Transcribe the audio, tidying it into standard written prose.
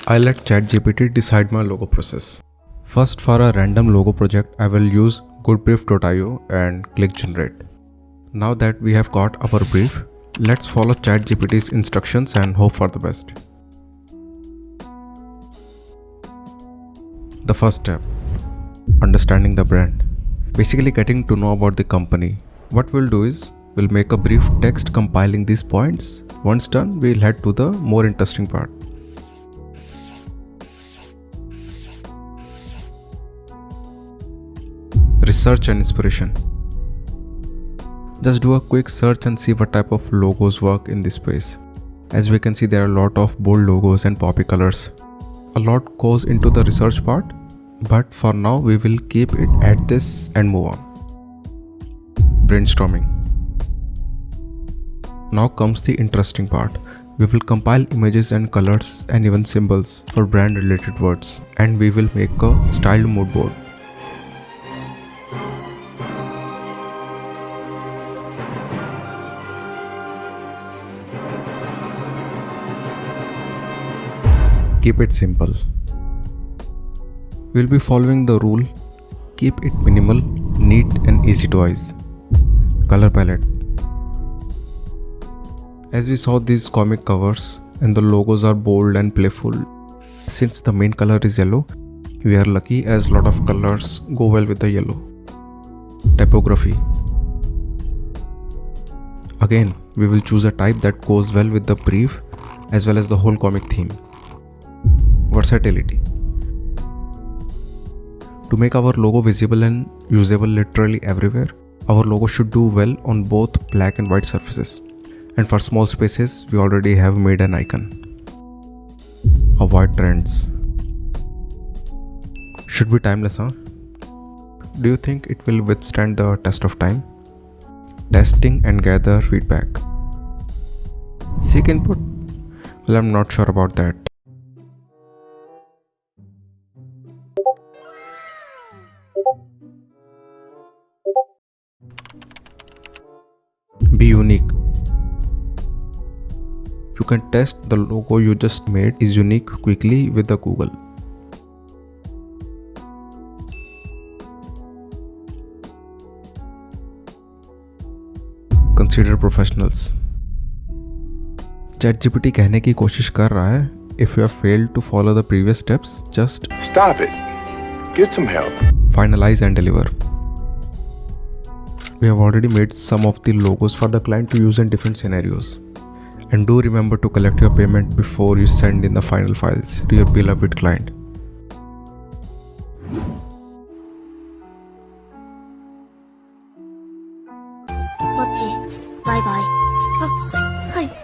I let ChatGPT decide my logo process. First, for a random logo project, I will use goodbrief.io and click generate. Now that we have got our brief, let's follow ChatGPT's instructions and hope for the best. The first step, understanding the brand. Basically getting to know about the company. What we'll do is, we'll make a brief text compiling these points. Once done, we'll head to the more interesting part. Research and inspiration. Just do a quick search and see what type of logos work in this space. As we can see, there are a lot of bold logos and poppy colors. A lot goes into the research part, but for now we will keep it at this and move on. Brainstorming. Now comes the interesting part. We will compile images and colors and even symbols for brand related words, and we will make a styled mood board. Keep it simple. We'll be following the rule, keep it minimal, neat and easy to eyes. Color palette. As we saw these comic covers and the logos are bold and playful. Since the main color is yellow, we are lucky as lot of colors go well with the yellow. Typography. Again, we will choose a type that goes well with the brief as well as the whole comic theme. Versatility. To make our logo visible and usable literally everywhere, our logo should do well on both black and white surfaces. And for small spaces, we already have made an icon. Avoid trends. Should be timeless, huh? Do you think it will withstand the test of time? Testing and gather feedback. Seek input? Well, I'm not sure about that. Be unique. You can test the logo you just made is unique quickly with the Google. Consider professionals. ChatGPT कहने की कोशिश कर रहा है. If you have failed to follow the previous steps, just stop it. Get some help. Finalize and deliver. We have already made some of the logos for the client to use in different scenarios. And do remember to collect your payment before you send in the final files to your beloved client. Bye bye.